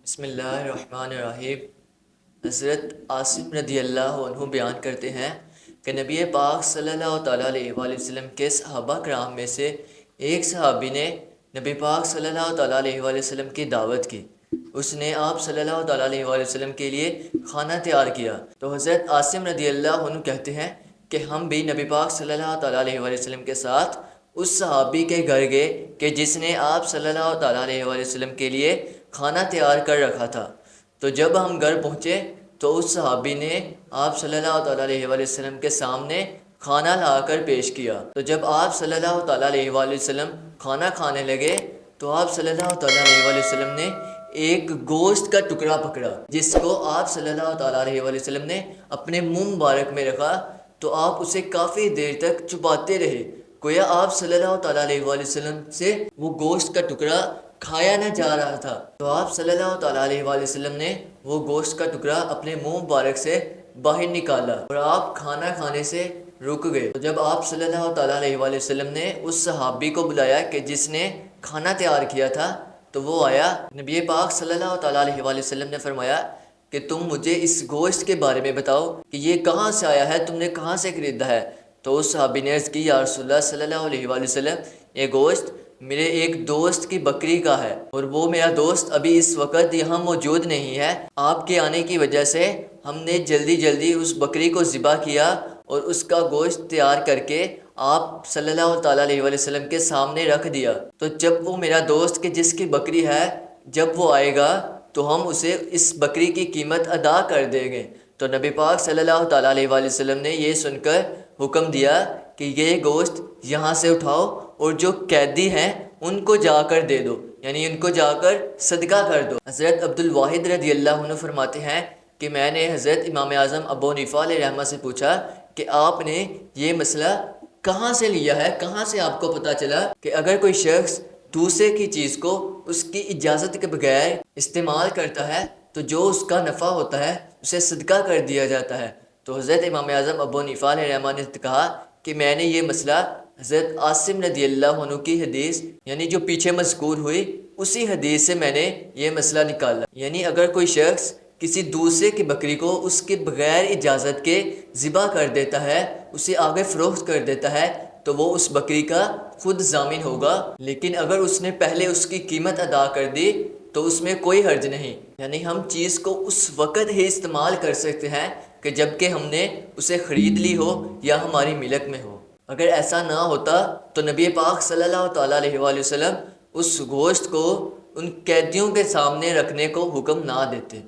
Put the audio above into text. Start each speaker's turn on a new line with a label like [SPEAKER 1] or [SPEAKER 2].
[SPEAKER 1] بسم اللہ الرحمن الرحیم۔ حضرت عاصم رضی اللہ عنہ بیان کرتے ہیں کہ نبی پاک صلی اللہ تعالیٰ علیہ وآلہ وسلم کے صحابہ کرام میں سے ایک صحابی نے نبی پاک صلی اللہ تعالیٰ علیہ وآلہ وسلم کی دعوت کی۔ اس نے آپ صلی اللہ تعالیٰ علیہ وآلہ وسلم کے لیے کھانا تیار کیا تو حضرت عاصم رضی اللہ عنہ کہتے ہیں کہ ہم بھی نبی پاک صلی اللہ تعالیٰ علیہ وآلہ وسلم کے ساتھ اس صحابی کے گھر گئے کہ جس نے آپ صلی اللہ تعالیٰ علیہ وآلہ وسلم کے لیے کھانا تیار کر رکھا تھا۔ تو جب ہم گھر پہنچے تو اس صحابی نے آپ صلی اللہ تعالیٰ علیہ وآلہ وسلم کے سامنے کھانا لا کر پیش کیا۔ تو جب آپ صلی اللہ تعالیٰ علیہ وآلہ وسلم کھانا کھانے لگے تو آپ صلی اللہ تعالیٰ علیہ وآلہ وسلم نے ایک گوشت کا ٹکڑا پکڑا جس کو آپ صلی اللہ تعالیٰ علیہ وآلہ وسلم نے اپنے منہ مبارک میں رکھا، تو آپ اسے کافی دیر تک چباتے رہے، گویا آپ صلی اللہ تعالیٰ علیہ وآلہ وسلم سے وہ گوشت کا ٹکڑا کھایا نہ جا رہا تھا۔ تو آپ صلی اللہ تعالیٰ علیہ وآلہ وسلم نے وہ گوشت کا ٹکڑا اپنے منہ مبارک سے باہر نکالا اور آپ کھانا کھانے سے رک گئے۔ تو جب آپ صلی اللہ تعالیٰ علیہ وآلہ وسلم نے اس صحابی کو بلایا کہ جس نے کھانا تیار کیا تھا تو وہ آیا، نبی پاک صلی اللہ تعالیٰ علیہ وآلہ وسلم نے فرمایا کہ تم مجھے اس گوشت کے بارے میں بتاؤ کہ یہ کہاں سے آیا ہے، تم نے کہاں سے خریدا ہے؟ تو اس صحابی نے عرض کی، یا رسول اللہ صلی اللہ علیہ وآلہ وسلم، یہ گوشت میرے ایک دوست کی بکری کا ہے اور وہ میرا دوست ابھی اس وقت یہاں موجود نہیں ہے۔ آپ کے آنے کی وجہ سے ہم نے جلدی جلدی اس بکری کو ذبح کیا اور اس کا گوشت تیار کر کے آپ صلی اللہ تعالیٰ علیہ وآلہ وسلم کے سامنے رکھ دیا۔ تو جب وہ میرا دوست کہ جس کی بکری ہے جب وہ آئے گا تو ہم اسے اس بکری کی قیمت ادا کر دیں گے۔ تو نبی پاک صلی اللہ تعالیٰ علیہ وآلہ وسلم نے یہ سن کر حکم دیا کہ یہ گوشت یہاں سے اٹھاؤ اور جو قیدی ہیں ان کو جا کر دے دو، یعنی ان کو جا کر صدقہ کر دو۔ حضرت عبدالواحد رضی اللہ عنہ فرماتے ہیں کہ میں نے حضرت امام اعظم ابو حنیفہ علیہ رحمہ سے پوچھا کہ آپ نے یہ مسئلہ کہاں سے لیا ہے، کہاں سے آپ کو پتہ چلا کہ اگر کوئی شخص دوسرے کی چیز کو اس کی اجازت کے بغیر استعمال کرتا ہے تو جو اس کا نفع ہوتا ہے اسے صدقہ کر دیا جاتا ہے؟ تو حضرت امام اعظم ابو حنیفہ علیہ رحمہ نے کہا کہ میں نے یہ مسئلہ حضرت عاصم رضی اللہ عنہ کی حدیث یعنی جو پیچھے مذکور ہوئی اسی حدیث سے میں نے یہ مسئلہ نکالا، یعنی اگر کوئی شخص کسی دوسرے کی بکری کو اس کے بغیر اجازت کے ذبح کر دیتا ہے، اسے آگے فروخت کر دیتا ہے، تو وہ اس بکری کا خود ضامن ہوگا، لیکن اگر اس نے پہلے اس کی قیمت ادا کر دی تو اس میں کوئی حرج نہیں، یعنی ہم چیز کو اس وقت ہی استعمال کر سکتے ہیں کہ جب کہ ہم نے اسے خرید لی ہو یا ہماری ملک میں ہو۔ اگر ایسا نہ ہوتا تو نبی پاک صلی اللہ تعالیٰ علیہ وآلہ وسلم اس گوشت کو ان قیدیوں کے سامنے رکھنے کو حکم نہ دیتے۔